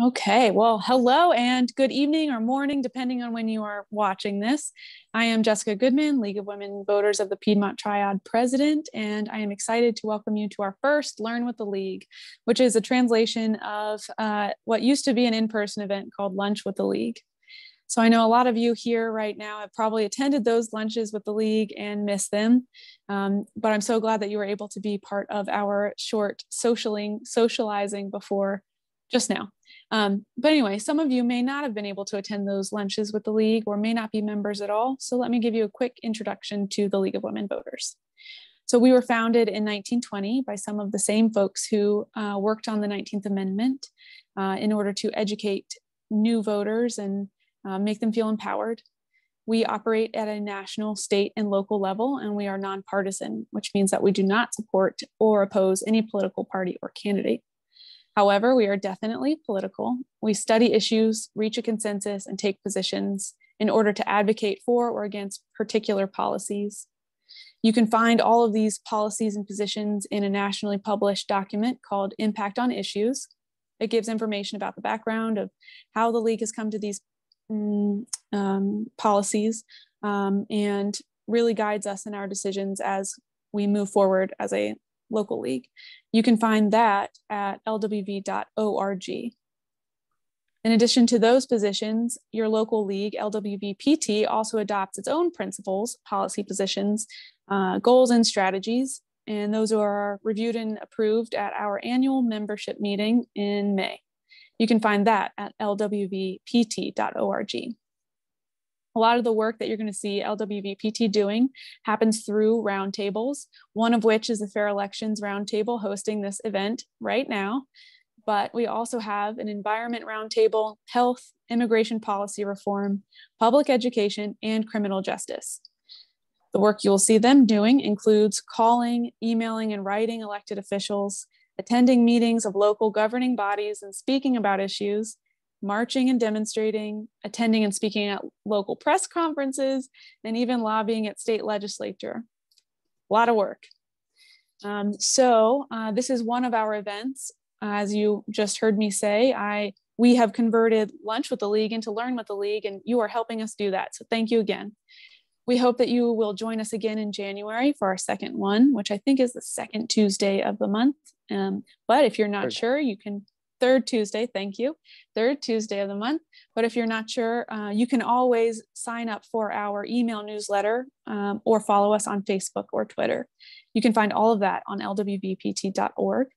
Okay, well, hello and good evening or morning, depending on when you are watching this. I am Jessica Goodman, League of Women Voters of the Piedmont Triad President, and I am excited to welcome you to our first Learn with the League, which is a translation of what used to be an in-person event called Lunch with the League. So I know a lot of you here right now have probably attended those lunches with the League and missed them, but I'm so glad that you were able to be part of our short socializing before just now. But anyway, some of you may not have been able to attend those lunches with the League or may not be members at all. So let me give you a quick introduction to the League of Women Voters. So we were founded in 1920 by some of the same folks who worked on the 19th Amendment in order to educate new voters and make them feel empowered. We operate at a national, state, and local level, and we are nonpartisan, which means that we do not support or oppose any political party or candidate. However, we are definitely political. We study issues, reach a consensus, and take positions in order to advocate for or against particular policies. You can find all of these policies and positions in a nationally published document called Impact on Issues. It gives information about the background of how the League has come to these policies and really guides us in our decisions as we move forward as a local league. You can find that at lwv.org. In addition to those positions, your local league, LWVPT, also adopts its own principles, policy positions, goals, and strategies, and those are reviewed and approved at our annual membership meeting in May. You can find that at lwvpt.org. A lot of the work that you're going to see LWVPT doing happens through roundtables, one of which is the Fair Elections Roundtable hosting this event right now. But we also have an environment roundtable, health, immigration policy reform, public education, and criminal justice. The work you'll see them doing includes calling, emailing, and writing elected officials, attending meetings of local governing bodies and speaking about issues, marching and demonstrating, attending and speaking at local press conferences, and even lobbying at state legislature. A lot of work. This is one of our events. As you just heard me say, we have converted Lunch with the League into Learn with the League, and you are helping us do that. So thank you again. We hope that you will join us again in January for our second one, which I think is the second Tuesday of the month. But if you're not sure, you can third Tuesday, thank you. Third Tuesday of the month. But if you're not sure, you can always sign up for our email newsletter or follow us on Facebook or Twitter. You can find all of that on lwvpt.org.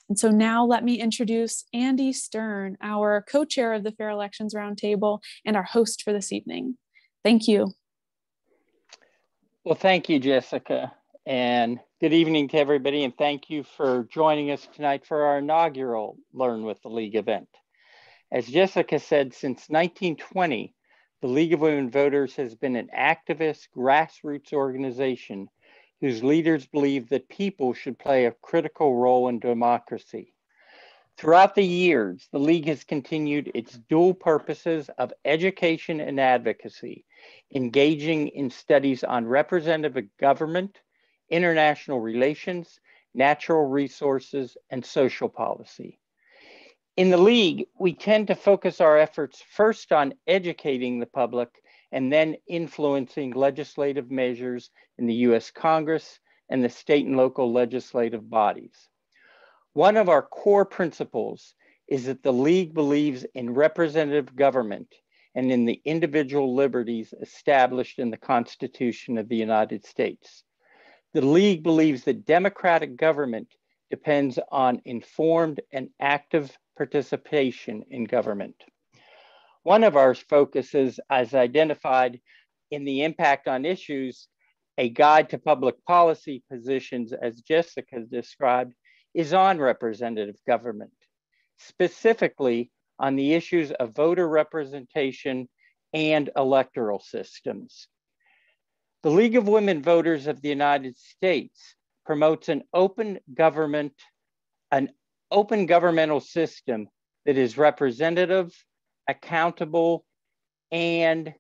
And so now let me introduce Andy Stern, our co-chair of the Fair Elections Roundtable and our host for this evening. Thank you. Well, thank you, Jessica. And good evening to everybody, and thank you for joining us tonight for our inaugural Learn with the League event. As Jessica said, since 1920, the League of Women Voters has been an activist grassroots organization whose leaders believe that people should play a critical role in democracy. Throughout the years, the League has continued its dual purposes of education and advocacy, engaging in studies on representative government, international relations, natural resources, and social policy. In the League, we tend to focus our efforts first on educating the public and then influencing legislative measures in the US Congress and the state and local legislative bodies. One of our core principles is that the League believes in representative government and in the individual liberties established in the Constitution of the United States. The League believes that democratic government depends on informed and active participation in government. One of our focuses, as identified in the Impact on Issues, a guide to public policy positions, as Jessica described, is on representative government, specifically on the issues of voter representation and electoral systems. The League of Women Voters of the United States promotes an open governmental system that is representative, accountable, and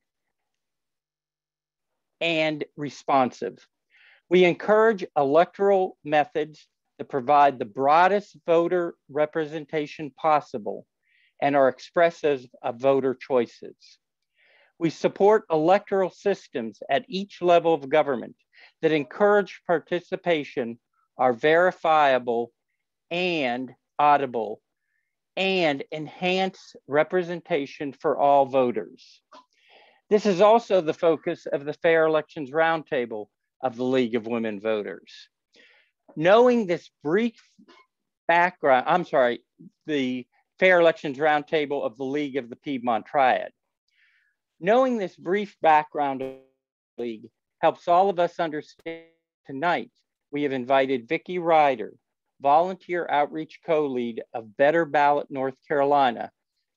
responsive. We encourage electoral methods that provide the broadest voter representation possible and are expressive of voter choices. We support electoral systems at each level of government that encourage participation, are verifiable and audible, and enhance representation for all voters. This is also the focus of the Fair Elections Roundtable of the League of Women Voters. Knowing this brief background, the Fair Elections Roundtable of the League of the Piedmont Triad. Knowing this brief background of the League helps all of us understand tonight we have invited Vicki Ryder, volunteer outreach co-lead of Better Ballot North Carolina,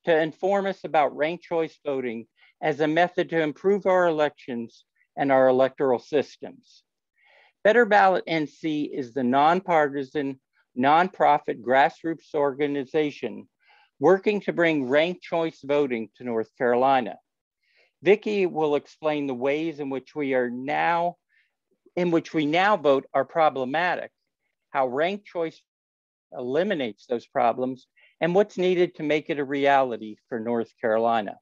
to inform us about ranked choice voting as a method to improve our elections and our electoral systems. Better Ballot NC is the nonpartisan, nonprofit grassroots organization working to bring ranked choice voting to North Carolina. Vicki will explain the ways in which we now vote are problematic, how ranked choice eliminates those problems, and what's needed to make it a reality for North Carolina.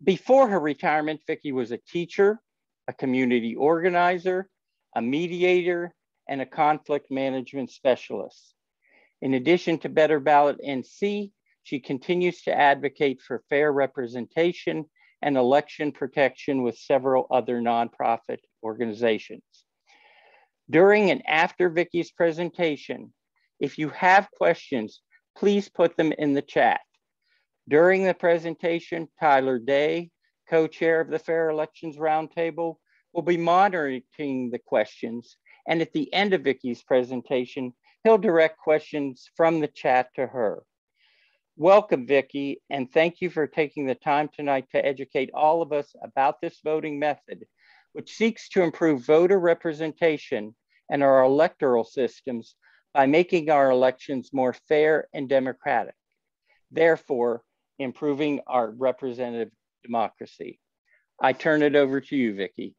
Before her retirement, Vicki was a teacher, a community organizer, a mediator, and a conflict management specialist. In addition to Better Ballot NC, she continues to advocate for fair representation and election protection with several other nonprofit organizations. During and after Vicki's presentation, if you have questions, please put them in the chat. During the presentation, Tyler Day, co-chair of the Fair Elections Roundtable, will be monitoring the questions, and at the end of Vicki's presentation, he'll direct questions from the chat to her. Welcome, Vicki, and thank you for taking the time tonight to educate all of us about this voting method, which seeks to improve voter representation and our electoral systems by making our elections more fair and democratic, therefore improving our representative democracy. I turn it over to you, Vicki.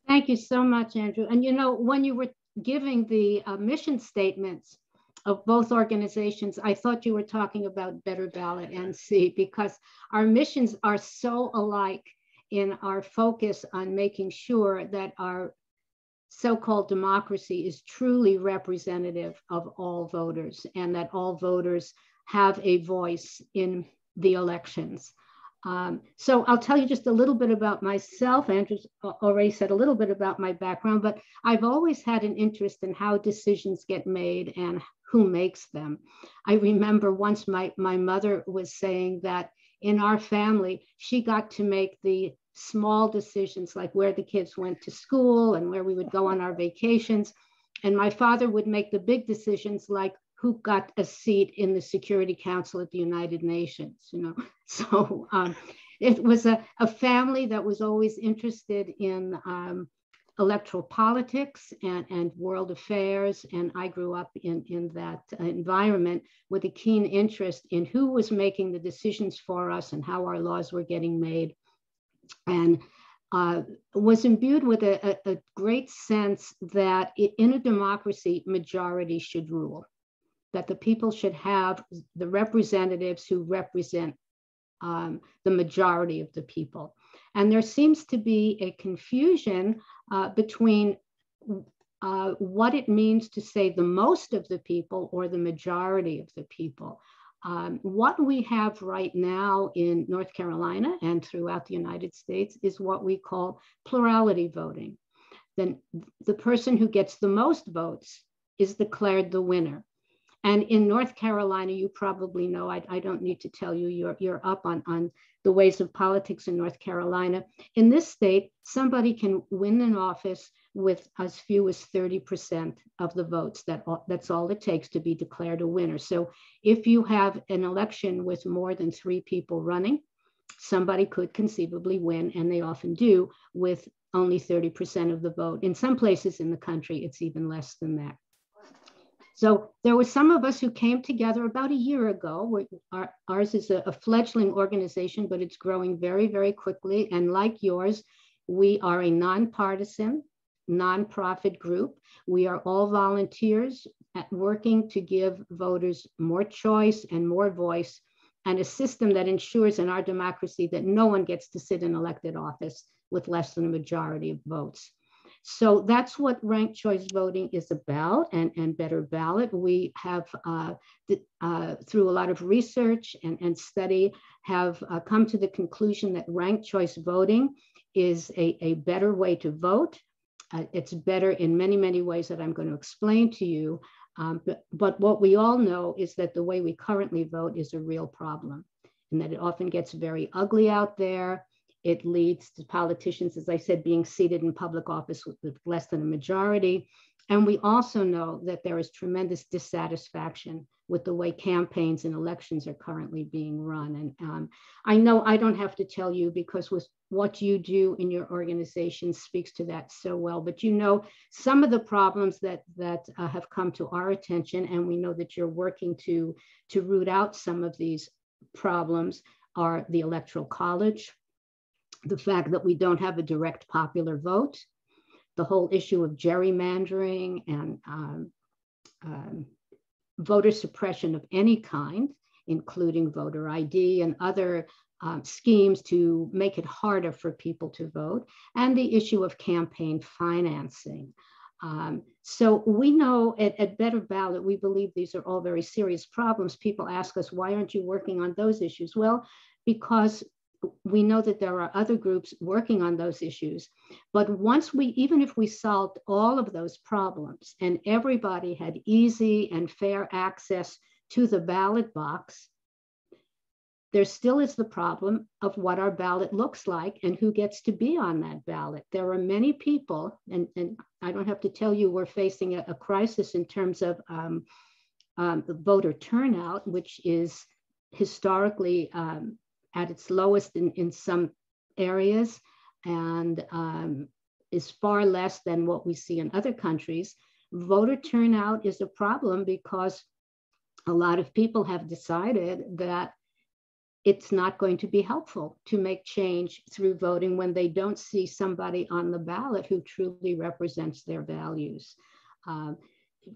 Thank you so much, Andrew. And you know, when you were giving the mission statements of both organizations, I thought you were talking about Better Ballot NC, because our missions are so alike in our focus on making sure that our so-called democracy is truly representative of all voters and that all voters have a voice in the elections. So I'll tell you just a little bit about myself. Andrew's already said a little bit about my background, but I've always had an interest in how decisions get made and who makes them. I remember once my mother was saying that in our family, she got to make the small decisions like where the kids went to school and where we would go on our vacations. And my father would make the big decisions like who got a seat in the Security Council at the United Nations, you know. So it was a family that was always interested in electoral politics and world affairs. And I grew up in that environment with a keen interest in who was making the decisions for us and how our laws were getting made. And was imbued with a great sense that in a democracy, majority should rule, that the people should have the representatives who represent the majority of the people. And there seems to be a confusion between what it means to say the most of the people or the majority of the people. What we have right now in North Carolina and throughout the United States is what we call plurality voting. Then the person who gets the most votes is declared the winner. And in North Carolina, you probably know, I don't need to tell you, you're up on the ways of politics in North Carolina. In this state, somebody can win an office with as few as 30% of the votes. That's all it takes to be declared a winner. So if you have an election with more than 3 people running, somebody could conceivably win, and they often do, with only 30% of the vote. In some places in the country, it's even less than that. So there were some of us who came together about a year ago. Ours is a fledgling organization, but it's growing very, very quickly. And like yours, we are a nonpartisan, nonprofit group. We are all volunteers working to give voters more choice and more voice and a system that ensures in our democracy that no one gets to sit in elected office with less than a majority of votes. So that's what ranked choice voting is about, and Better Ballot. We have, through a lot of research and study, have come to the conclusion that ranked choice voting is a better way to vote. It's better in many, many ways that I'm going to explain to you. But what we all know is that the way we currently vote is a real problem, and that it often gets very ugly out there. It leads to politicians, as I said, being seated in public office with less than a majority. And we also know that there is tremendous dissatisfaction with the way campaigns and elections are currently being run. And I know I don't have to tell you, because with what you do in your organization speaks to that so well. But you know some of the problems that have come to our attention, and we know that you're working to root out some of these problems, are the Electoral College, the fact that we don't have a direct popular vote, the whole issue of gerrymandering and voter suppression of any kind, including voter ID and other schemes to make it harder for people to vote, and the issue of campaign financing. So we know at Better Ballot, we believe these are all very serious problems. People ask us, why aren't you working on those issues? Well, because we know that there are other groups working on those issues. But even if we solved all of those problems and everybody had easy and fair access to the ballot box, there still is the problem of what our ballot looks like and who gets to be on that ballot. There are many people, and I don't have to tell you, we're facing a crisis in terms of the voter turnout, which is historically at its lowest in some areas, and is far less than what we see in other countries. Voter turnout is a problem because a lot of people have decided that it's not going to be helpful to make change through voting when they don't see somebody on the ballot who truly represents their values.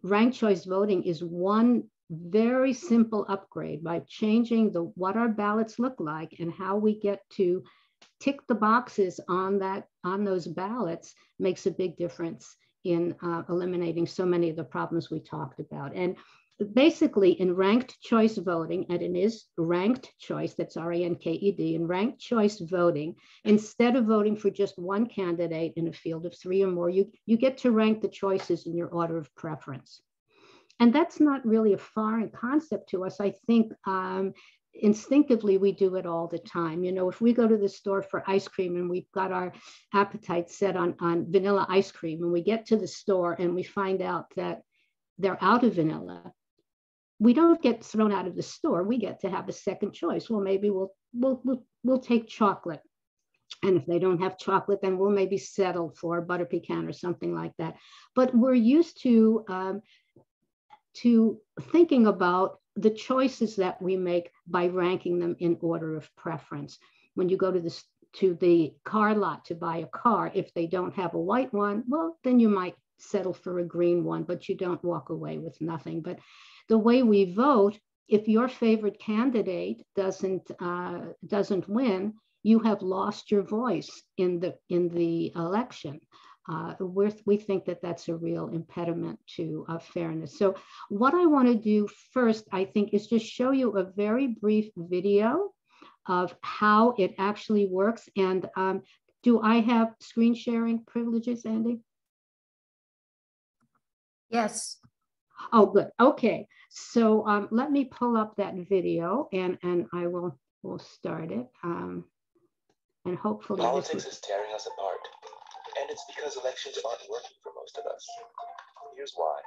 Ranked choice voting is one very simple upgrade. By changing what our ballots look like and how we get to tick the boxes on those ballots makes a big difference in eliminating so many of the problems we talked about. And basically in ranked choice voting, and it is ranked choice, that's RANKED, in ranked choice voting, instead of voting for just one candidate in a field of 3 or more, you get to rank the choices in your order of preference. And that's not really a foreign concept to us. I think instinctively we do it all the time. You know, if we go to the store for ice cream and we've got our appetite set on vanilla ice cream, and we get to the store and we find out that they're out of vanilla, we don't get thrown out of the store. We get to have a second choice. Well, maybe we'll take chocolate. And if they don't have chocolate, then we'll maybe settle for butter pecan or something like that. But we're used to thinking about the choices that we make by ranking them in order of preference. When you go to the car lot to buy a car, if they don't have a white one, well, then you might settle for a green one, but you don't walk away with nothing. But the way we vote, if your favorite candidate doesn't win, you have lost your voice in the election. We think that that's a real impediment to fairness. So what I want to do first, I think, is just show you a very brief video of how it actually works. And do I have screen sharing privileges, Andy? Yes. Oh, good. Okay. So let me pull up that video and I will start it. And hopefully politics is tearing us apart. And it's because elections aren't working for most of us. Here's why.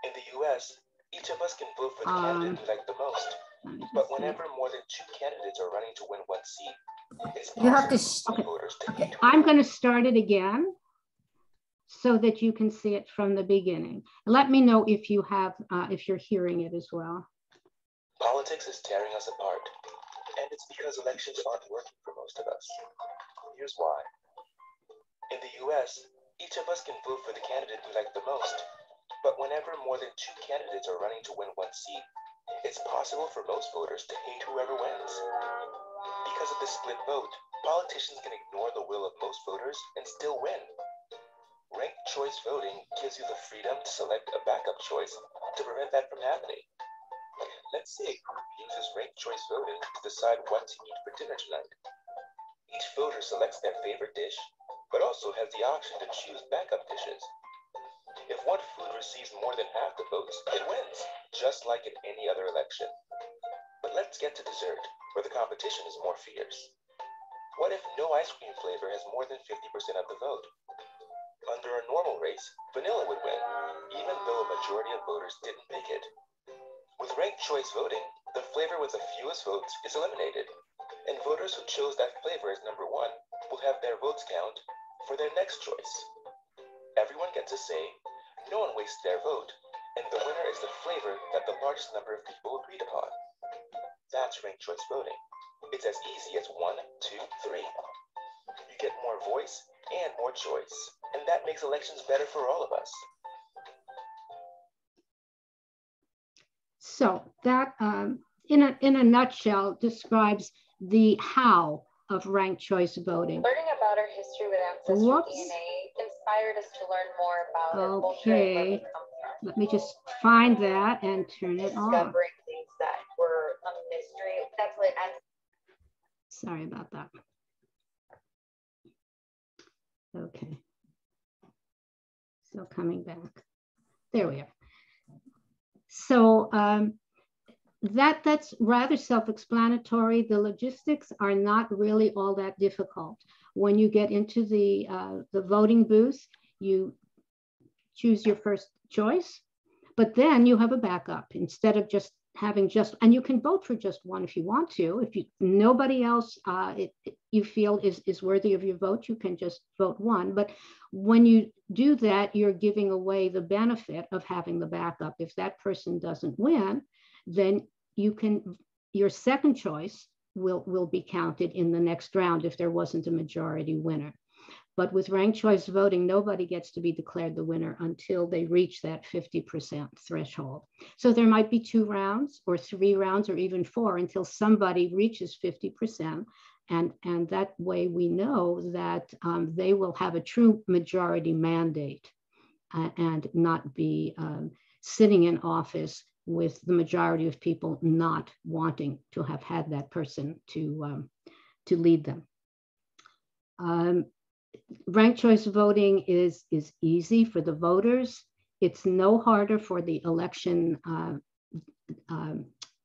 In the US, each of us can vote for the candidate we like the most. But whenever more than 2 candidates are running to win one seat, it's possible for voters to hate. I'm going to start it again so that you can see it from the beginning. Let me know if you have, if you're hearing it as well. Politics is tearing us apart. And it's because elections aren't working for most of us. Here's why. In the US, each of us can vote for the candidate we like the most. But whenever more than 2 candidates are running to win one seat, It's possible for most voters to hate whoever wins. Because of this split vote, politicians can ignore the will of most voters and still win. Ranked choice voting gives you the freedom to select a backup choice to prevent that from happening. Let's say a group uses ranked choice voting to decide what to eat for dinner tonight. Each voter selects their favorite dish, but also has the option to choose backup dishes. If one food receives more than half the votes, it wins, just like in any other election. But let's get to dessert, where the competition is more fierce. What if no ice cream flavor has more than 50% of the vote? Under a normal race, vanilla would win, even though a majority of voters didn't pick it. With ranked choice voting, the flavor with the fewest votes is eliminated, and voters who chose that flavor as number one will have their votes count for their next choice. Everyone gets a say, no one wastes their vote, and the winner is the flavor that the largest number of people agreed upon. That's ranked choice voting. It's as easy as 1, 2, 3. You get more voice and more choice, and that makes elections better for all of us. So that, in a nutshell, describes the how of ranked choice voting. Learning about our history with ancestral DNA inspired us to learn more about Okay, let me just find that and turn it off. Discovering things that were a mystery. That's what. Sorry about that. Okay. So coming back. There we are. So that's rather self-explanatory. The logistics are not really all that difficult. When you get into the voting booth, you choose your first choice, but then you have a backup instead of just having and you can vote for just one if you want to. If nobody else you feel is worthy of your vote, you can just vote one. But when you do that, you're giving away the benefit of having the backup. If that person doesn't win, then your second choice will be counted in the next round if there wasn't a majority winner. But with ranked choice voting, nobody gets to be declared the winner until they reach that 50% threshold. So there might be 2 rounds or 3 rounds or even 4 until somebody reaches 50%. And that way we know that they will have a true majority mandate and not be sitting in office with the majority of people not wanting to have had that person to lead them. Ranked choice voting is easy for the voters. It's no harder for the election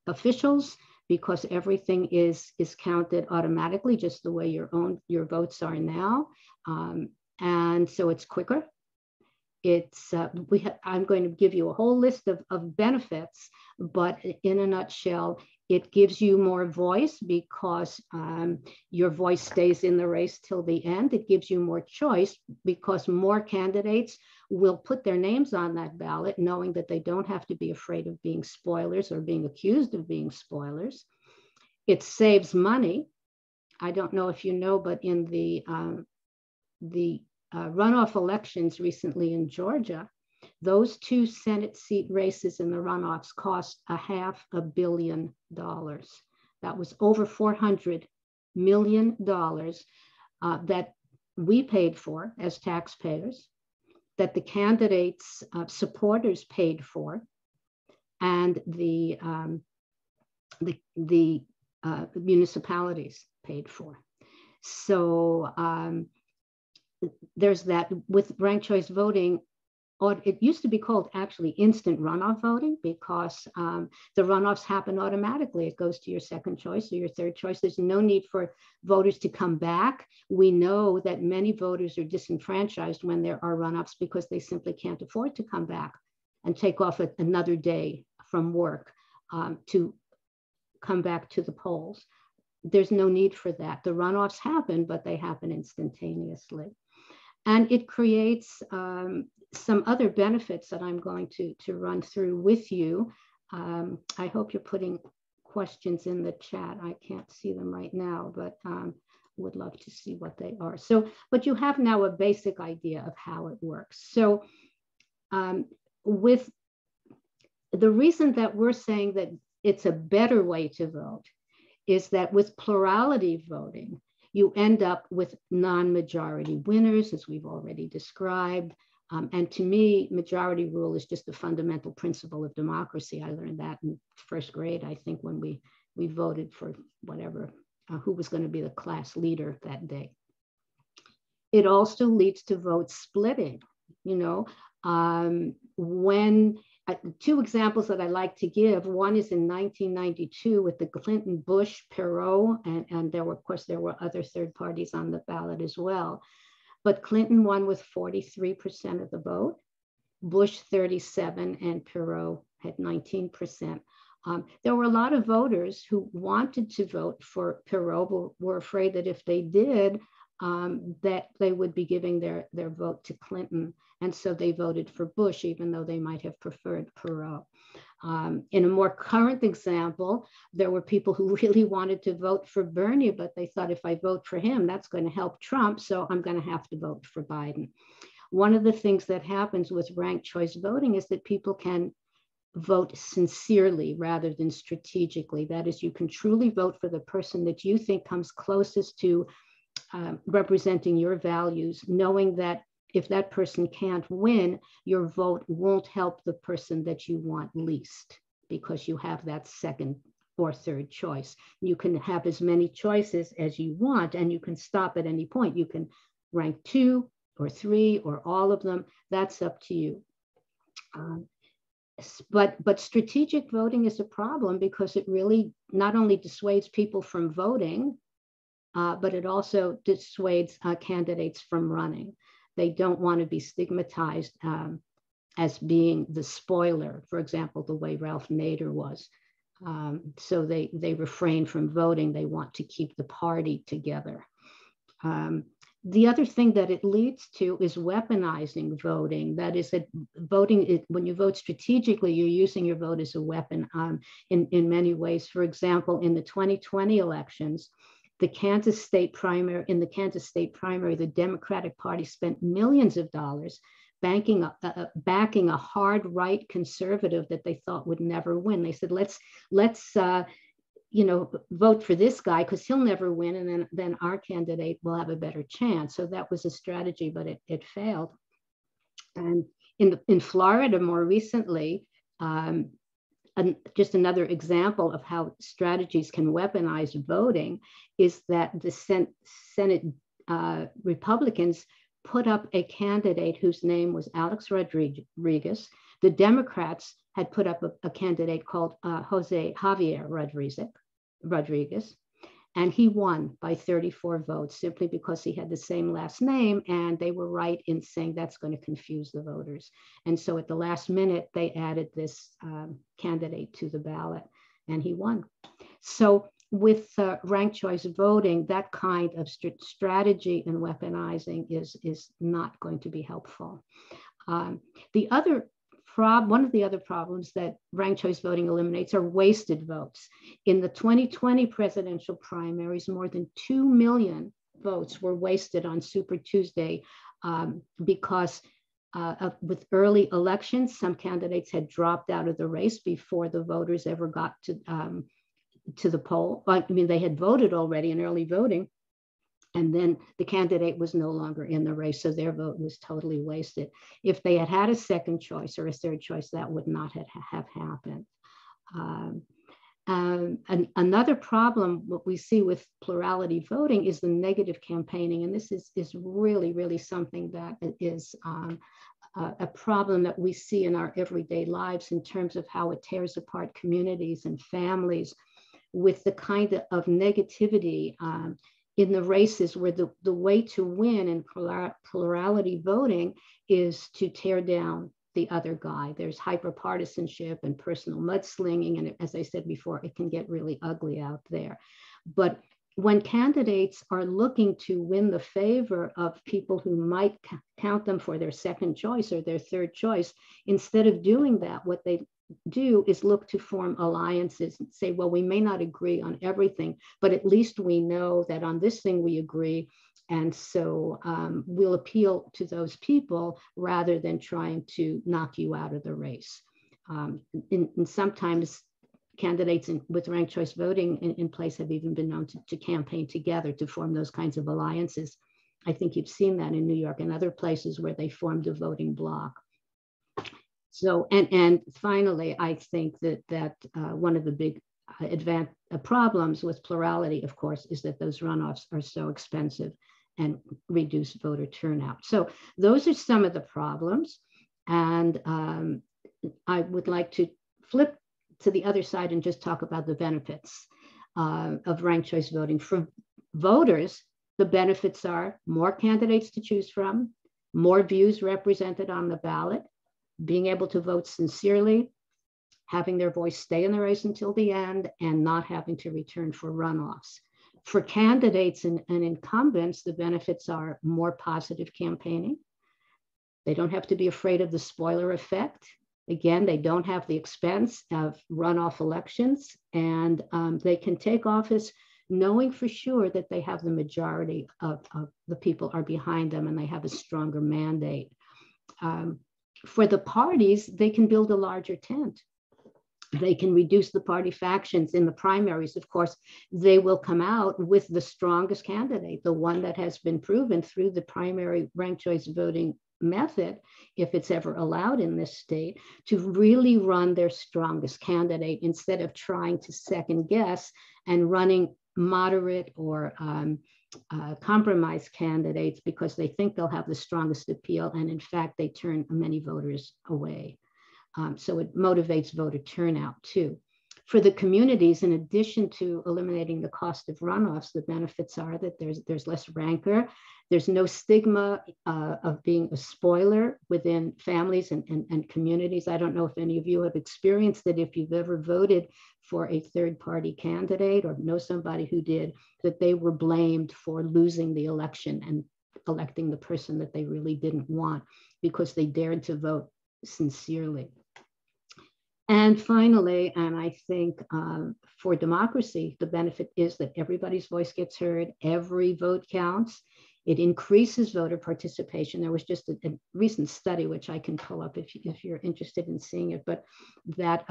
officials because everything is counted automatically, just the way your votes are now. And so it's quicker. I'm going to give you a whole list of benefits, but in a nutshell, it gives you more voice because your voice stays in the race till the end. It gives you more choice because more candidates will put their names on that ballot, knowing that they don't have to be afraid of being spoilers or being accused of being spoilers. It saves money. I don't know if you know, but in the runoff elections recently in Georgia, those 2 Senate seat races in the runoffs cost $500 million. That was over $400 million that we paid for as taxpayers, that the candidates' supporters paid for, and the municipalities paid for. So there's that. With ranked choice voting, it used to be called actually instant runoff voting because the runoffs happen automatically. It goes to your second choice or your third choice. There's no need for voters to come back. We know that many voters are disenfranchised when there are runoffs because they simply can't afford to come back and take off another day from work to come back to the polls. There's no need for that. The runoffs happen, but they happen instantaneously. And it creates some other benefits that I'm going to run through with you. I hope you're putting questions in the chat. I can't see them right now, but would love to see what they are. So, but you have now a basic idea of how it works. So with the reason that we're saying that it's a better way to vote is that with plurality voting, you end up with non-majority winners, as we've already described. And to me, majority rule is just a fundamental principle of democracy. I learned that in first grade, I think, when we voted for whatever, who was going to be the class leader that day. It also leads to vote splitting. You know, when two examples that I like to give, one is in 1992 with the Clinton, Bush, Perot, and there were, of course, there were other third parties on the ballot as well. But Clinton won with 43% of the vote, Bush 37%, and Perot had 19%. There were a lot of voters who wanted to vote for Perot, but were afraid that if they did, that they would be giving their vote to Clinton. And so they voted for Bush, even though they might have preferred Perot. In a more current example, there were people who really wanted to vote for Bernie, but they thought if I vote for him, that's going to help Trump, so I'm going to have to vote for Biden. One of the things that happens with ranked choice voting is that people can vote sincerely rather than strategically. That is, you can truly vote for the person that you think comes closest to representing your values, knowing that if that person can't win, your vote won't help the person that you want least, because you have that second or third choice. You can have as many choices as you want, and you can stop at any point. You can rank 2 or 3 or all of them. That's up to you. But strategic voting is a problem because it really not only dissuades people from voting, but it also dissuades candidates from running. They don't want to be stigmatized as being the spoiler, for example, the way Ralph Nader was. So they refrain from voting. They want to keep the party together. The other thing that it leads to is weaponizing voting. That is, that voting, when you vote strategically, you're using your vote as a weapon in many ways. For example, in the 2020 elections, in the Kansas State primary, the Democratic Party spent millions of dollars backing a hard right conservative that they thought would never win. They said, let's vote for this guy because he'll never win, and then our candidate will have a better chance. So that was a strategy, but it failed. And in Florida, more recently, just another example of how strategies can weaponize voting is that the Senate Republicans put up a candidate whose name was Alex Rodriguez. The Democrats had put up a candidate called Javier Rodriguez, and he won by 34 votes simply because he had the same last name, and they were right in saying that's going to confuse the voters. And so at the last minute, they added this candidate to the ballot, and he won. So with ranked choice voting, that kind of strategy and weaponizing is not going to be helpful. One of the other problems that ranked choice voting eliminates are wasted votes. In the 2020 presidential primaries, more than 2 million votes were wasted on Super Tuesday because with early elections, some candidates had dropped out of the race before the voters ever got to the poll. I mean, they had voted already in early voting, and then the candidate was no longer in the race, so their vote was totally wasted. If they had had a second choice or a third choice, that would not have happened. And another problem, what we see with plurality voting, is the negative campaigning. And this is really, really something that is a problem that we see in our everyday lives in terms of how it tears apart communities and families with the kind of negativity in the races where the way to win in plurality voting is to tear down the other guy. There's hyperpartisanship and personal mudslinging. And as I said before, it can get really ugly out there. But when candidates are looking to win the favor of people who might count them for their second choice or their third choice, instead of doing that, what they do is look to form alliances and say, well, we may not agree on everything, but at least we know that on this thing we agree. And so we'll appeal to those people rather than trying to knock you out of the race. And sometimes candidates with ranked choice voting in place have even been known to campaign together to form those kinds of alliances. I think you've seen that in New York and other places where they formed a voting bloc. So, and finally, I think that one of the big problems with plurality, of course, is that those runoffs are so expensive and reduce voter turnout. So those are some of the problems. And I would like to flip to the other side and just talk about the benefits of ranked choice voting. For voters, the benefits are more candidates to choose from, more views represented on the ballot, being able to vote sincerely, having their voice stay in the race until the end, and not having to return for runoffs. For candidates and incumbents, the benefits are more positive campaigning. They don't have to be afraid of the spoiler effect. Again, they don't have the expense of runoff elections, and they can take office knowing for sure that they have the majority of the people are behind them and they have a stronger mandate. For the parties, they can build a larger tent. They can reduce the party factions in the primaries. Of course, they will come out with the strongest candidate, the one that has been proven through the primary ranked choice voting method, if it's ever allowed in this state, to really run their strongest candidate instead of trying to second guess and running moderate or compromise candidates because they think they'll have the strongest appeal, and in fact, they turn many voters away. So it motivates voter turnout too. For the communities, in addition to eliminating the cost of runoffs, the benefits are that there's less rancor. There's no stigma of being a spoiler within families and communities. I don't know if any of you have experienced it, if you've ever voted for a third-party candidate or know somebody who did, that they were blamed for losing the election and electing the person that they really didn't want because they dared to vote sincerely. And finally, and I think for democracy, the benefit is that everybody's voice gets heard, every vote counts. It increases voter participation. There was just a recent study, which I can pull up if you're interested in seeing it, but that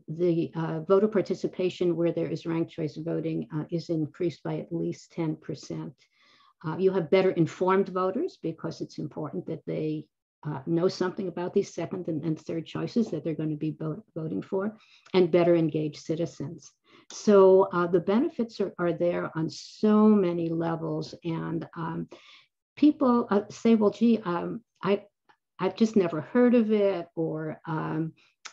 the voter participation where there is ranked choice voting is increased by at least 10%. You have better informed voters because it's important that they know something about these second and third choices that they're going to be voting for, and better engaged citizens. So the benefits are there on so many levels, and people say, well, gee, I've just never heard of it, or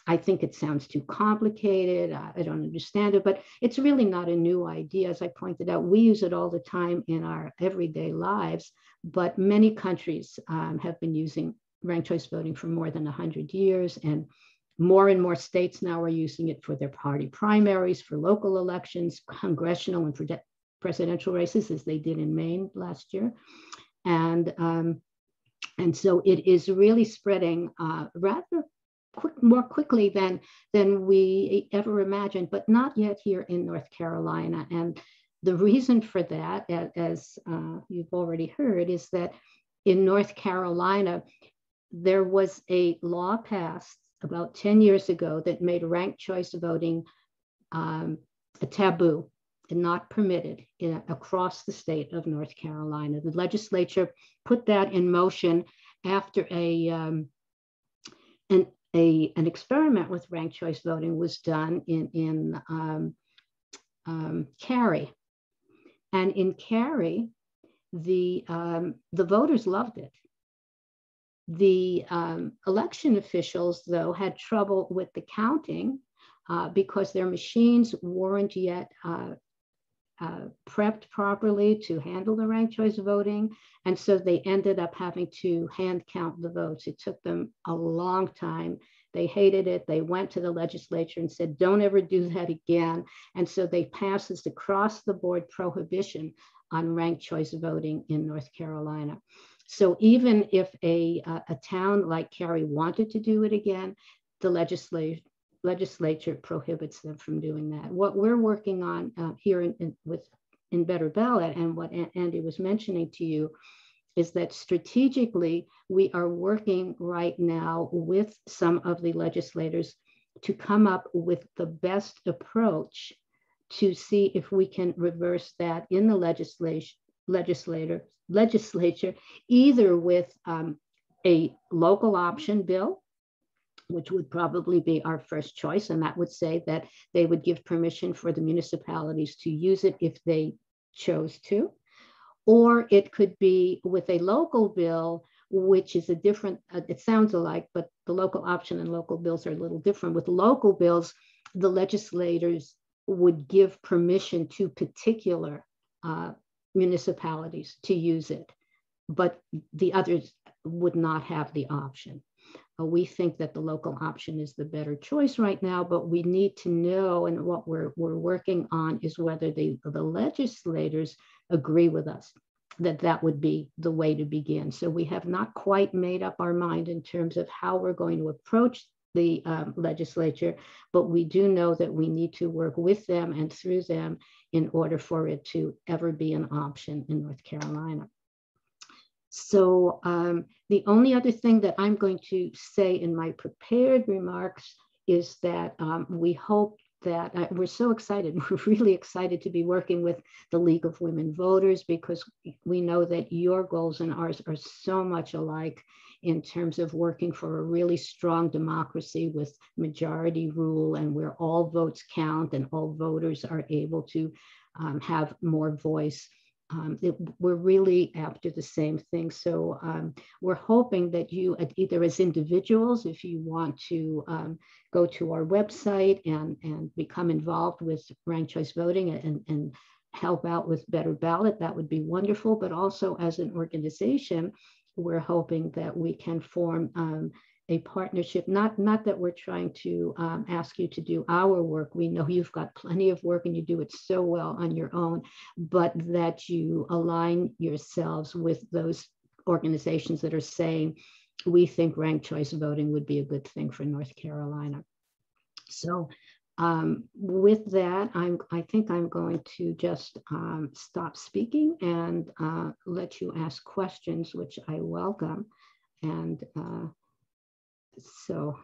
I think it sounds too complicated, I don't understand it, but it's really not a new idea. As I pointed out, we use it all the time in our everyday lives, but many countries have been using ranked choice voting for more than 100 years, and more states now are using it for their party primaries, for local elections, congressional and for presidential races, as they did in Maine last year. And so it is really spreading rather more quickly than we ever imagined, but not yet here in North Carolina. And the reason for that, as you've already heard, is that in North Carolina, there was a law passed about 10 years ago that made ranked choice voting a taboo and not permitted across the state of North Carolina. The legislature put that in motion after an experiment with ranked choice voting was done in Cary. And in Cary, the voters loved it. The election officials, though, had trouble with the counting because their machines weren't yet prepped properly to handle the ranked choice voting. And so they ended up having to hand count the votes. It took them a long time. They hated it. They went to the legislature and said, don't ever do that again. And so they passed this across the board prohibition on ranked choice voting in North Carolina. So even if a town like Cary wanted to do it again, the legislature prohibits them from doing that. What we're working on here in Better Ballot, and what Andy was mentioning to you, is that strategically we are working right now with some of the legislators to come up with the best approach to see if we can reverse that in the legislature, either with a local option bill, which would probably be our first choice. And that would say that they would give permission for the municipalities to use it if they chose to. Or it could be with a local bill, which is a different, it sounds alike, but the local option and local bills are a little different. With local bills, the legislators would give permission to particular municipalities to use it, but the others would not have the option. We think that the local option is the better choice right now, but we need to know, and what we're working on is whether the legislators agree with us that that would be the way to begin. So we have not quite made up our mind in terms of how we're going to approach the legislature, but we do know that we need to work with them and through them in order for it to ever be an option in North Carolina. So the only other thing that I'm going to say in my prepared remarks is that we hope that we're so excited, we're really excited to be working with the League of Women Voters, because we know that your goals and ours are so much alike in terms of working for a really strong democracy with majority rule, and where all votes count and all voters are able to have more voice. We're really after the same thing. So we're hoping that you, either as individuals, if you want to go to our website and become involved with ranked choice voting and help out with Better Ballot, that would be wonderful. But also as an organization, we're hoping that we can form a partnership, not that we're trying to ask you to do our work. We know you've got plenty of work and you do it so well on your own, but that you align yourselves with those organizations that are saying, we think ranked choice voting would be a good thing for North Carolina. So with that, I think I'm going to just stop speaking and let you ask questions, which I welcome. And so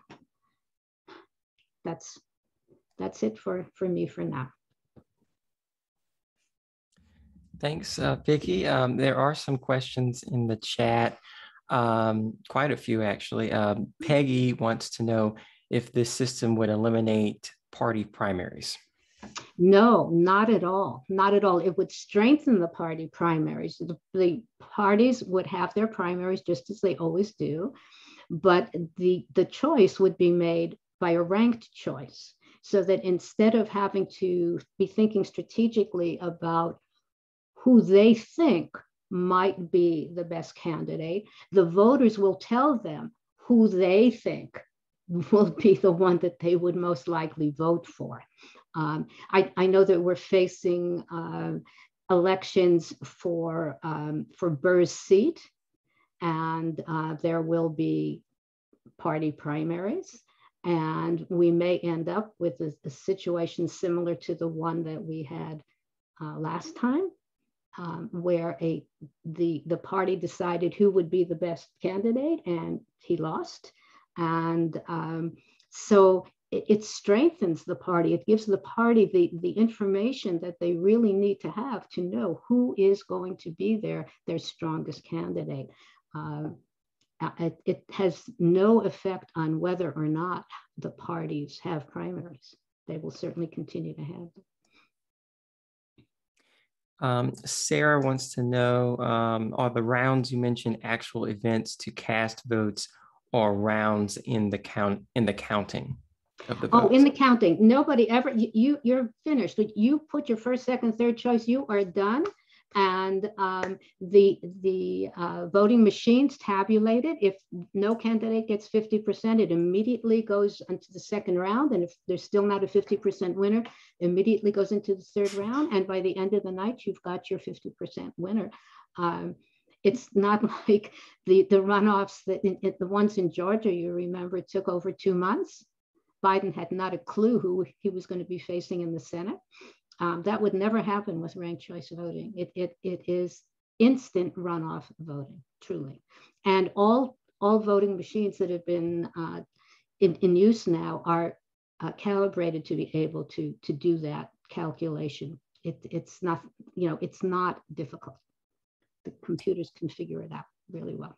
that's it for me for now. Thanks, Vicki. There are some questions in the chat, quite a few actually. Peggy wants to know if this system would eliminate party primaries. No, not at all. Not at all. It would strengthen the party primaries. The parties would have their primaries just as they always do, but the choice would be made by a ranked choice, so that instead of having to be thinking strategically about who they think might be the best candidate, the voters will tell them who they think will be the one that they would most likely vote for. I know that we're facing elections for Burr's seat, and there will be party primaries, and we may end up with a situation similar to the one that we had last time, where the party decided who would be the best candidate, and he lost. And so it strengthens the party. It gives the party the information that they really need to have to know who is going to be their strongest candidate. It has no effect on whether or not the parties have primaries. They will certainly continue to have them. Sarah wants to know, are the rounds you mentioned actual events to cast votes, or rounds in the counting of the votes? Oh, in the counting. Nobody ever, you're finished. You put your first, second, third choice, you are done. And the voting machines tabulate it. If no candidate gets 50%, it immediately goes into the second round. And if there's still not a 50% winner, immediately goes into the third round. And by the end of the night, you've got your 50% winner. It's not like the runoffs, the ones in Georgia, you remember, took over 2 months. Biden had not a clue who he was going to be facing in the Senate. That would never happen with ranked choice voting. It is instant runoff voting, truly. And all voting machines that have been in use now are calibrated to be able to do that calculation. It's not, it's not difficult. The computers can figure it out really well.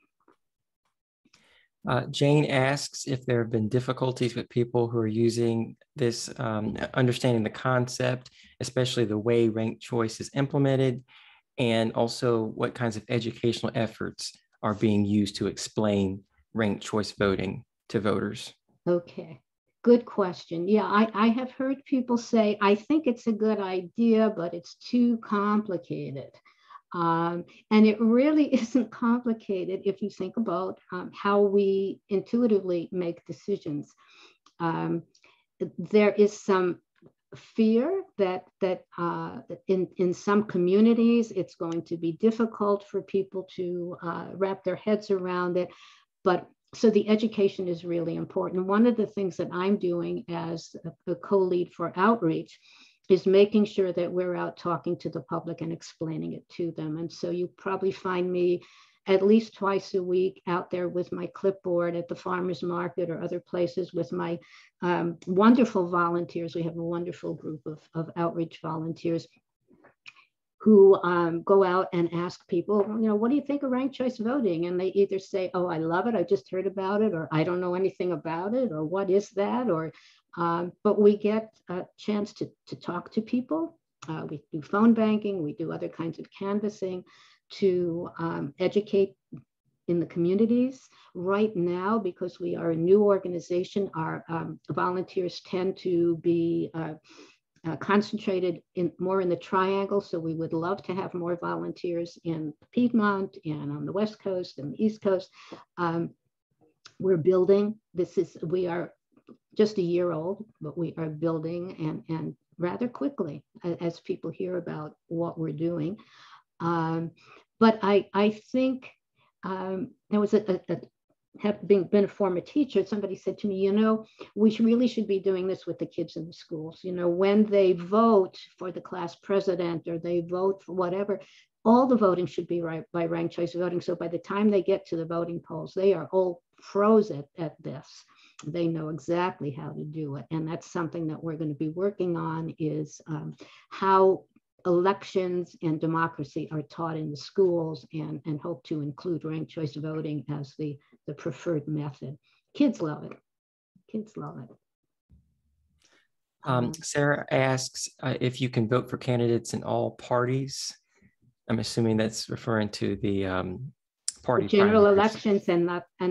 Jane asks if there have been difficulties with people who are using this, understanding the concept, especially the way ranked choice is implemented, and also what kinds of educational efforts are being used to explain ranked choice voting to voters. Okay, good question. Yeah, I have heard people say, I think it's a good idea, but it's too complicated. And it really isn't complicated if you think about how we intuitively make decisions. There is some fear that in some communities, it's going to be difficult for people to wrap their heads around it. But so the education is really important. One of the things that I'm doing as a co-lead for outreach is making sure that we're out talking to the public and explaining it to them. And so you probably find me at least twice a week out there with my clipboard at the farmer's market or other places with my wonderful volunteers. We have a wonderful group of outreach volunteers who go out and ask people, what do you think of ranked choice voting? And they either say, oh, I love it, I just heard about it, or I don't know anything about it, or what is that? Or but we get a chance to talk to people. We do phone banking, we do other kinds of canvassing to educate in the communities. Right now, because we are a new organization, our volunteers tend to be concentrated more in the triangle. So we would love to have more volunteers in Piedmont and on the West Coast and the East Coast. We're building. We are just a year old, but we are building and rather quickly as people hear about what we're doing. But I think there was having been a former teacher, somebody said to me, we really should be doing this with the kids in the schools. When they vote for the class president or they vote for whatever, all the voting should be by ranked choice voting. So by the time they get to the voting polls, they are all pros at this. They know exactly how to do it. And that's something that we're going to be working on is how elections and democracy are taught in the schools and hope to include ranked choice voting as the preferred method. Kids love it. Kids love it. Sarah asks if you can vote for candidates in all parties. I'm assuming that's referring to the party general primaries. Elections and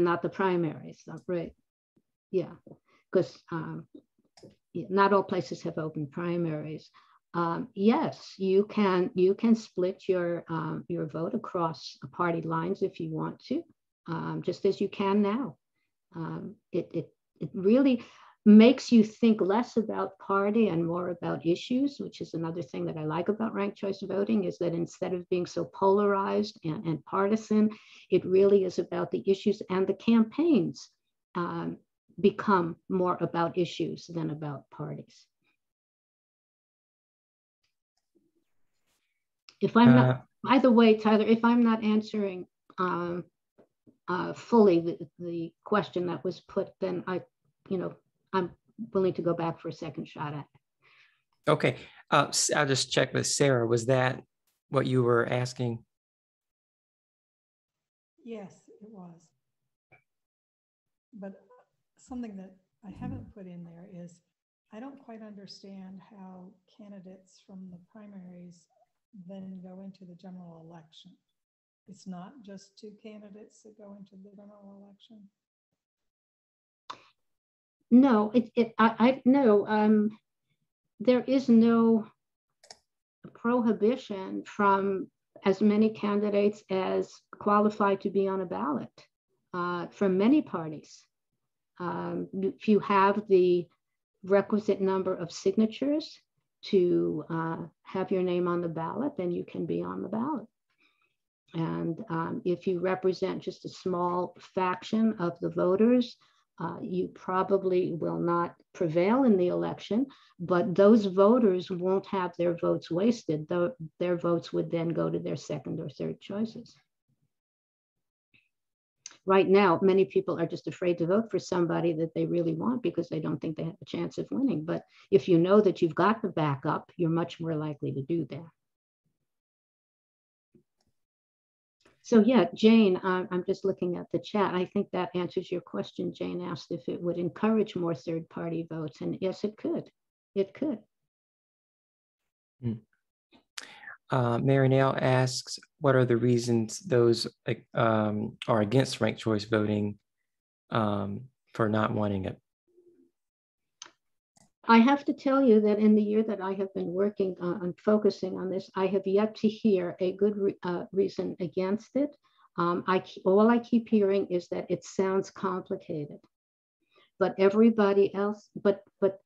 not the primaries, right? Yeah, because not all places have open primaries. Yes, you can split your vote across party lines if you want to, just as you can now. It really makes you think less about party and more about issues, which is another thing that I like about ranked choice voting, is that instead of being so polarized and partisan, it really is about the issues, and the campaigns become more about issues than about parties. If I'm not, by the way, Tyler, if I'm not answering fully the question that was put, then I'm willing to go back for a second shot at it. Okay, I'll just check with Sarah. Was that what you were asking? Yes, it was. But something that I haven't put in there is I don't quite understand how candidates from the primaries then go into the general election. It's not just two candidates that go into the general election. No, no. There is no prohibition from as many candidates as qualify to be on a ballot from many parties. If you have the requisite number of signatures to have your name on the ballot, then you can be on the ballot. And if you represent just a small faction of the voters, you probably will not prevail in the election, but those voters won't have their votes wasted. Their votes would then go to their second or third choices. right now, many people are just afraid to vote for somebody that they really want because they don't think they have a chance of winning. But if you know that you've got the backup, you're much more likely to do that. So yeah, Jane, I'm just looking at the chat. I think that answers your question. Jane asked if it would encourage more third-party votes, and yes, it could. It could. Marinelle asks, what are the reasons those are against ranked choice voting for not wanting it? I have to tell you that in the year that I have been working on focusing on this, I have yet to hear a good reason against it. All I keep hearing is that it sounds complicated. But everybody else, but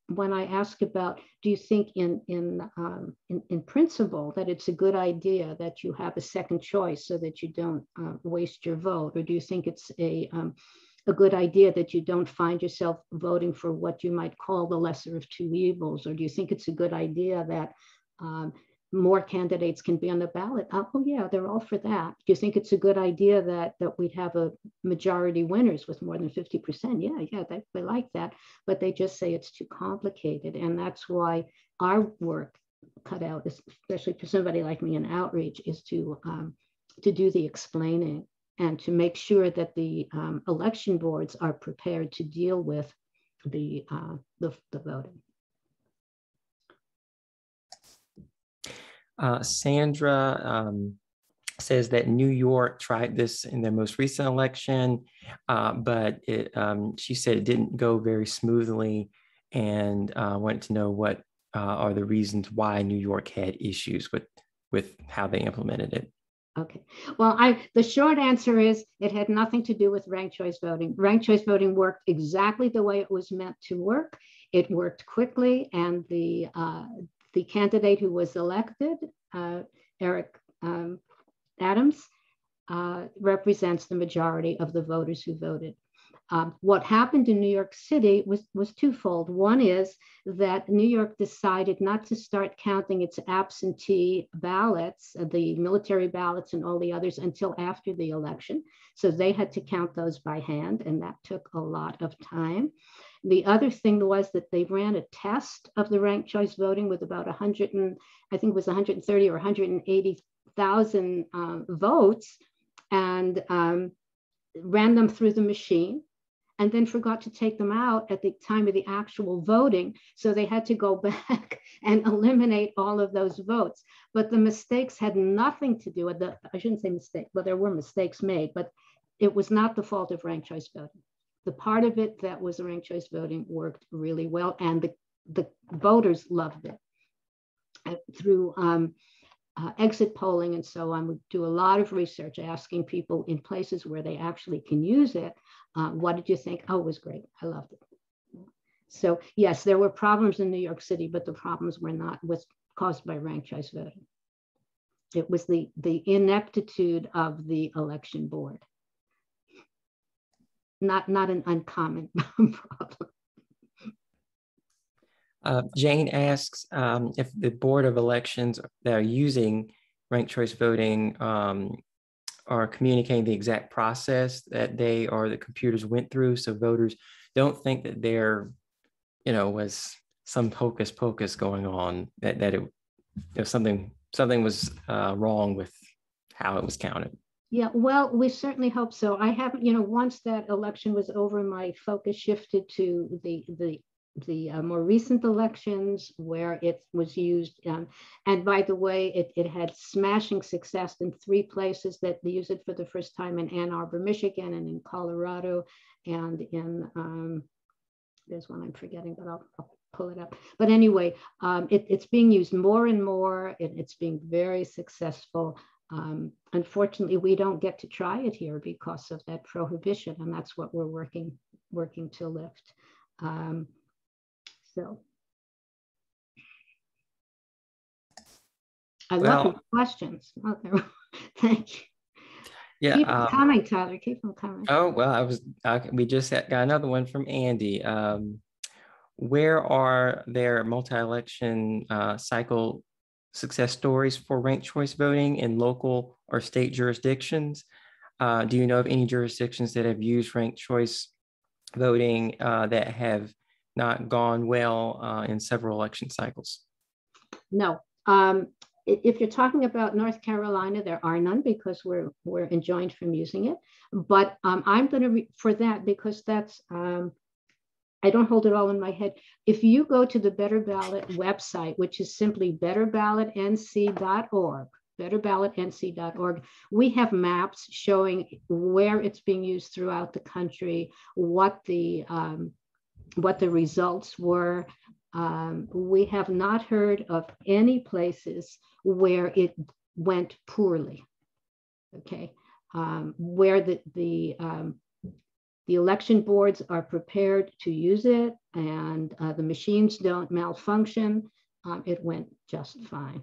when I ask about, do you think in principle that it's a good idea that you have a second choice so that you don't waste your vote, or do you think it's a good idea that you don't find yourself voting for what you might call the lesser of two evils, or do you think it's a good idea that more candidates can be on the ballot? Oh yeah, they're all for that. Do you think it's a good idea that we'd have a majority winners with more than 50%? Yeah, they like that, but they just say it's too complicated. And that's why our work cut out, especially for somebody like me in outreach, is to do the explaining and to make sure that the election boards are prepared to deal with the voting. Sandra says that New York tried this in their most recent election, but she said it didn't go very smoothly, and wanted to know what are the reasons why New York had issues with how they implemented it. Okay, well, the short answer is it had nothing to do with ranked choice voting. Ranked choice voting worked exactly the way it was meant to work. It worked quickly, and the candidate who was elected, Eric Adams, represents the majority of the voters who voted. What happened in New York City was twofold. One is that New York decided not to start counting its absentee ballots, the military ballots and all the others, until after the election. So they had to count those by hand, and that took a lot of time. The other thing was that they ran a test of the ranked choice voting with about 130 or 180,000 votes, and ran them through the machine, and then forgot to take them out at the time of the actual voting. So they had to go back and eliminate all of those votes. But the mistakes had nothing to do with I shouldn't say mistake, but there were mistakes made, but it was not the fault of ranked choice voting. The part of it that was ranked choice voting worked really well, and the voters loved it. Through exit polling and so on, we do a lot of research asking people in places where they actually can use it, what did you think? Oh, it was great. I loved it. So yes, there were problems in New York City, but the problems was caused by ranked choice voting. It was the ineptitude of the election board. Not an uncommon problem. Jane asks if the Board of Elections that are using ranked choice voting are communicating the exact process that they or the computers went through, so voters don't think that there, was some hocus pocus going on, that something was wrong with how it was counted. Yeah, well, we certainly hope so. I haven't, once that election was over, my focus shifted to the more recent elections where it was used. And by the way, it had smashing success in 3 places that they used it for the first time: in Ann Arbor, Michigan, and in Colorado, and in, there's one I'm forgetting, but I'll pull it up. But anyway, it's being used more and more. It's being very successful. Unfortunately, we don't get to try it here because of that prohibition, and that's what we're working to lift. So I love the questions. Thank you. Yeah. Keep them coming, Tyler. Keep them coming. Oh, well, we just got another one from Andy. Where are there multi-election cycle success stories for ranked choice voting in local or state jurisdictions? Do you know of any jurisdictions that have used ranked choice voting that have not gone well in several election cycles? No. If you're talking about North Carolina, there are none because we're enjoined from using it. But I'm going to for that because that's I don't hold it all in my head. If you go to the Better Ballot website, which is simply betterballotnc.org, betterballotnc.org, we have maps showing where it's being used throughout the country, what the results were. We have not heard of any places where it went poorly. Okay, where the election boards are prepared to use it and the machines don't malfunction, it went just fine.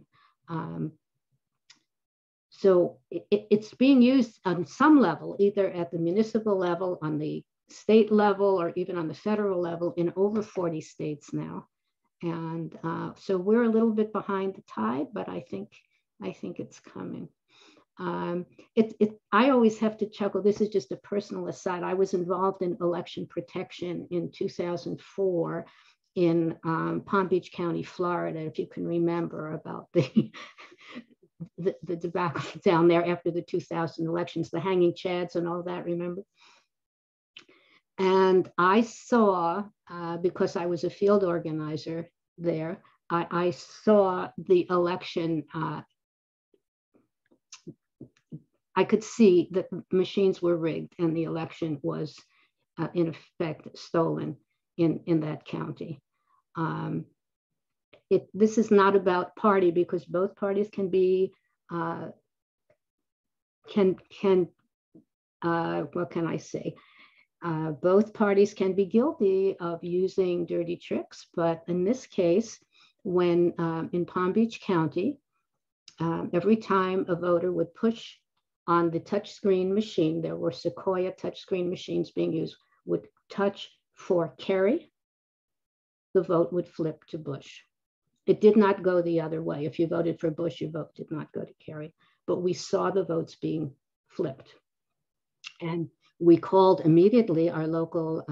So it's being used on some level, either at the municipal level, on the state level, or even on the federal level in over 40 states now. And so we're a little bit behind the tide, but I think it's coming. I always have to chuckle. This is just a personal aside. I was involved in election protection in 2004 in Palm Beach County, Florida, if you can remember about the debacle down there after the 2000 elections, the hanging chads and all that, remember? And I saw, because I was a field organizer there, I saw the election. I could see that machines were rigged and the election was, in effect, stolen in that county. This is not about party because both parties can be, what can I say? Both parties can be guilty of using dirty tricks, but in this case, when in Palm Beach County, every time a voter would push on the touchscreen machine, there were Sequoia touchscreen machines being used, would touch for Kerry, the vote would flip to Bush. It did not go the other way. If you voted for Bush, your vote did not go to Kerry, but we saw the votes being flipped. And we called immediately our local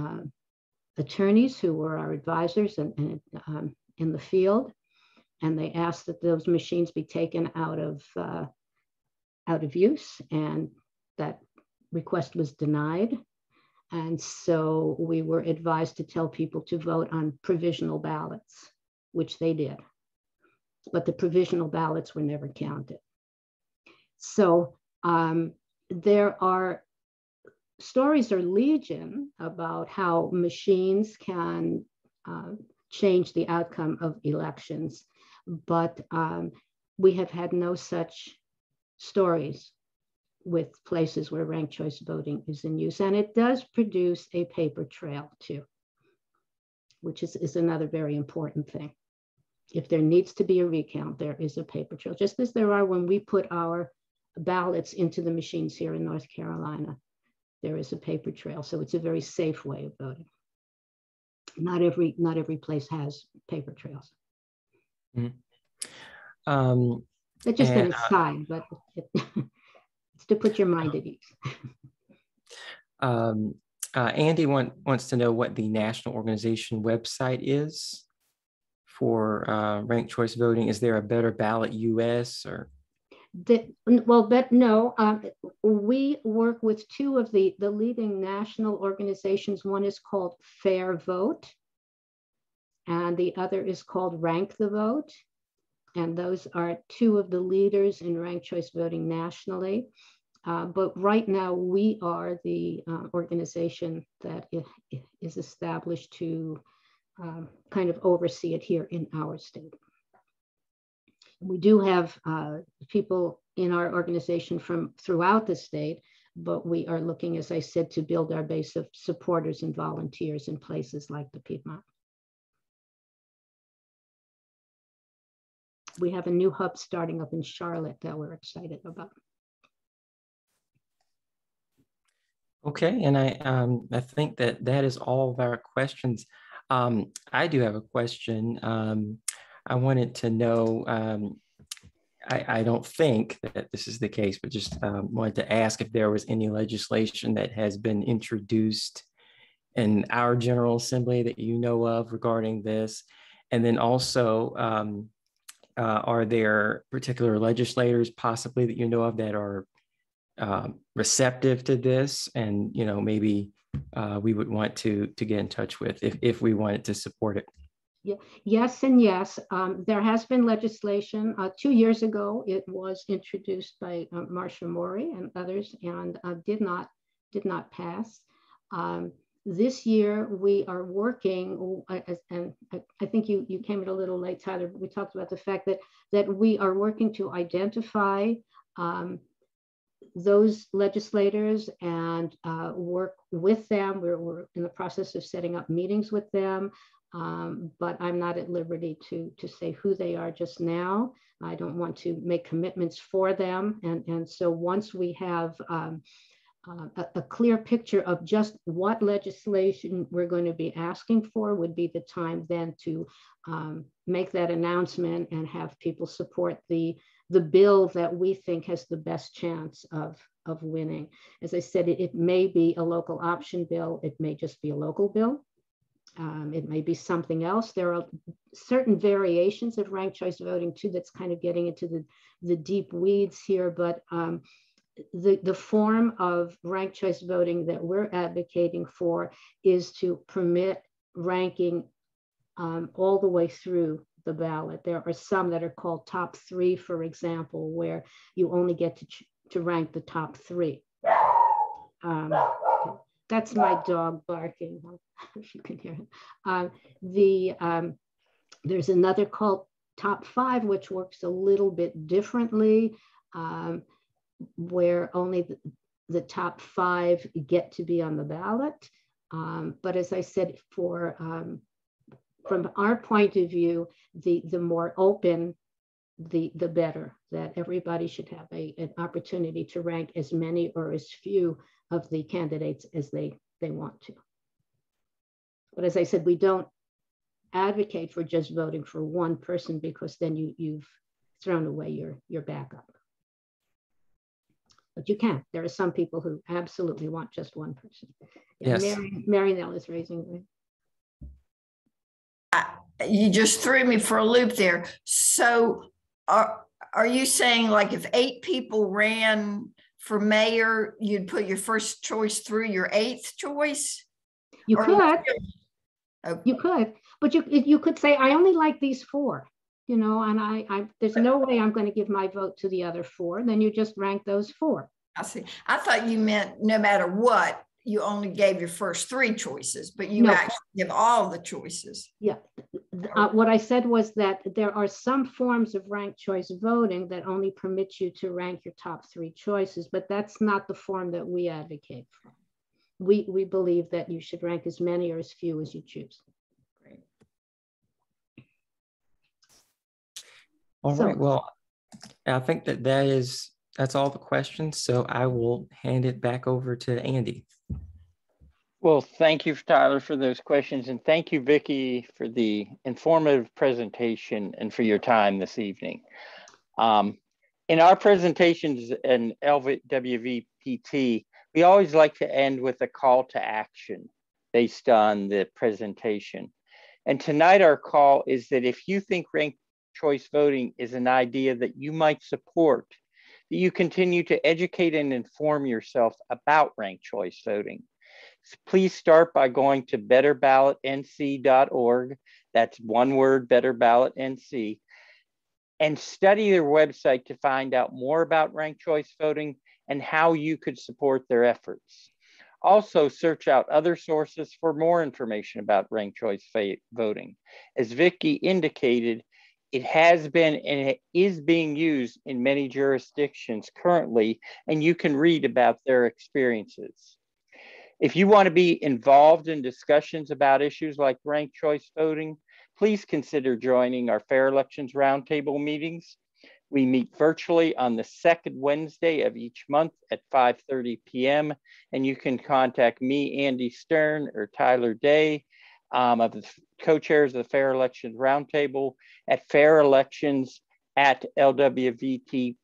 attorneys who were our advisors in the field, and they asked that those machines be taken out of use, and that request was denied. And so we were advised to tell people to vote on provisional ballots, which they did. But the provisional ballots were never counted. So there are stories are legion about how machines can change the outcome of elections, but we have had no such stories with places where ranked choice voting is in use. And it does produce a paper trail too, which is another very important thing. If there needs to be a recount, there is a paper trail, just as there are when we put our ballots into the machines here in North Carolina. There is a paper trail, so it's a very safe way of voting. Not every place has paper trails. Mm-hmm. That's just an aside, but it's to put your mind at ease. Andy wants to know what the national organization website is for ranked choice voting. Is there a Better Ballot US or? We work with two of the leading national organizations. One is called Fair Vote, and the other is called Rank the Vote. And those are two of the leaders in ranked choice voting nationally. But right now, we are the organization that is established to kind of oversee it here in our state. We do have people in our organization from throughout the state, but we are looking, as I said, to build our base of supporters and volunteers in places like the Piedmont. We have a new hub starting up in Charlotte that we're excited about. Okay, and I think that is all of our questions. I do have a question. I wanted to know, I don't think that this is the case, but just wanted to ask if there was any legislation that has been introduced in our General Assembly that you know of regarding this. And then also, are there particular legislators possibly that you know of that are receptive to this? And, you know, maybe we would want to get in touch with if we wanted to support it. Yeah, yes and yes. There has been legislation. 2 years ago, it was introduced by Marcia Mori and others, and did not pass. This year, we are working, and I think you came in a little late, Tyler, but we talked about the fact that we are working to identify those legislators and work with them. We're in the process of setting up meetings with them. But I'm not at liberty to say who they are just now. I don't want to make commitments for them. And so once we have a clear picture of just what legislation we're going to be asking for, would be the time then to make that announcement and have people support the bill that we think has the best chance of winning. As I said, it may be a local option bill. It may just be a local bill. It may be something else. There are certain variations of ranked choice voting too that's kind of getting into the deep weeds here, but the form of ranked choice voting that we're advocating for is to permit ranking all the way through the ballot. There are some that are called top three, for example, where you only get to rank the top three. That's my dog barking, if you can hear him. There's another called top five, which works a little bit differently, where only the top five get to be on the ballot. But as I said, from our point of view, the more open, the better, that everybody should have an opportunity to rank as many or as few of the candidates as they want to. But as I said, we don't advocate for just voting for one person, because then you've thrown away your backup. But you can. There are some people who absolutely want just one person. Yeah, yes. Mary Nell is raising her. You just threw me for a loop there. So are you saying, like, if 8 people ran for mayor, you'd put your first choice through your 8th choice? You could. Okay. You could, but you could say, I only like these 4, you know, and I there's no way I'm going to give my vote to the other 4. Then you just rank those 4. I see. I thought you meant no matter what, you only gave your first 3 choices, but you actually give all the choices. Yeah. What I said was that there are some forms of ranked choice voting that only permit you to rank your top 3 choices, but that's not the form that we advocate for. We believe that you should rank as many or as few as you choose. Great. All right. Well, I think that's all the questions. So I will hand it back over to Andy. Well, thank you, Tyler, for those questions. And thank you, Vicki, for the informative presentation and for your time this evening. In our presentations in LWVPT, we always like to end with a call to action based on the presentation. And tonight our call is that if you think ranked choice voting is an idea that you might support, that you continue to educate and inform yourself about ranked choice voting. Please start by going to betterballotnc.org. That's one word, Better Ballot NC, and study their website to find out more about ranked choice voting and how you could support their efforts. Also, search out other sources for more information about ranked choice voting. As Vicki indicated, it has been and it is being used in many jurisdictions currently, and you can read about their experiences. If you want to be involved in discussions about issues like ranked choice voting, please consider joining our Fair Elections Roundtable meetings. We meet virtually on the second Wednesday of each month at 5:30 p.m. And you can contact me, Andy Stern, or Tyler Day, of the co-chairs of the Fair Elections Roundtable, at fairelections lwvt.org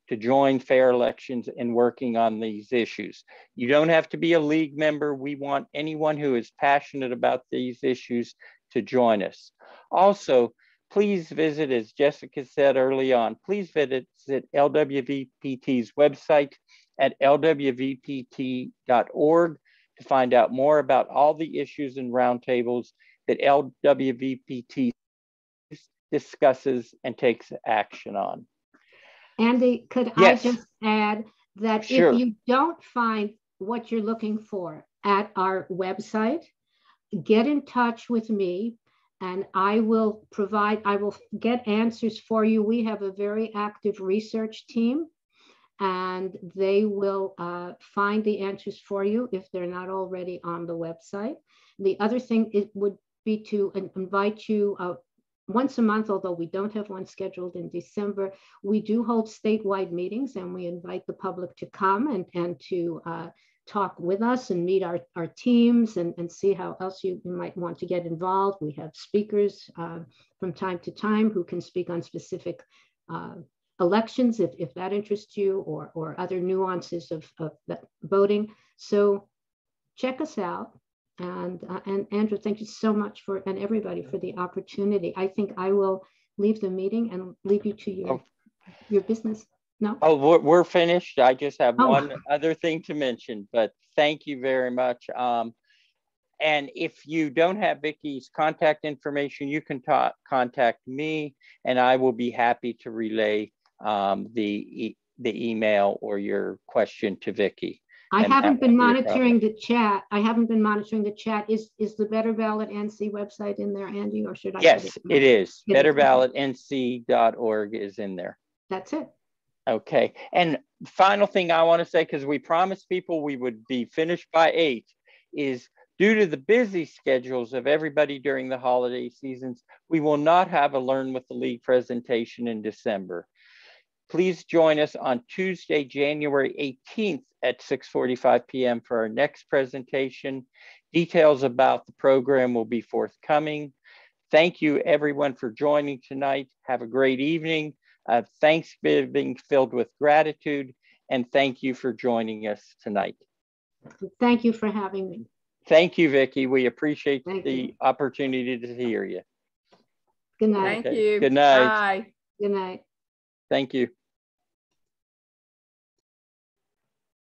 to join fair elections and working on these issues. You don't have to be a league member. We want anyone who is passionate about these issues to join us. Also, please visit, as Jessica said early on, please visit LWVPT's website at lwvpt.org to find out more about all the issues and roundtables that LWVPT discusses and takes action on. Andy, could Yes. I just add that Sure. if you don't find what you're looking for at our website, get in touch with me and I will get answers for you. We have a very active research team and they will find the answers for you if they're not already on the website. The other thing would be to invite you once a month, although we don't have one scheduled in December. We do hold statewide meetings and we invite the public to come and to talk with us and meet our teams and see how else you might want to get involved. We have speakers from time to time who can speak on specific elections if that interests you or other nuances of that voting. So check us out. And Andrew, thank you so much and everybody for the opportunity. I think I will leave the meeting and leave you to your business. No? Oh, we're finished. I just have one other thing to mention, but thank you very much. And if you don't have Vicki's contact information, you can contact me and I will be happy to relay the email or your question to Vicki. I haven't been monitoring the chat. Is the Better Ballot NC website in there, Andy, or should I? Yes, it is. BetterBallotNC.org is in there. That's it. Okay. And final thing I want to say, because we promised people we would be finished by 8, is due to the busy schedules of everybody during the holiday seasons, we will not have a Learn with the League presentation in December. Please join us on Tuesday, January 18th at 6:45 p.m. for our next presentation. Details about the program will be forthcoming. Thank you everyone for joining tonight. Have a great evening. Thanksgiving filled with gratitude, and thank you for joining us tonight. Thank you for having me. Thank you, Vicki. We appreciate the opportunity to hear you. Good night. Thank you. Good night. Bye. Good night. Thank you.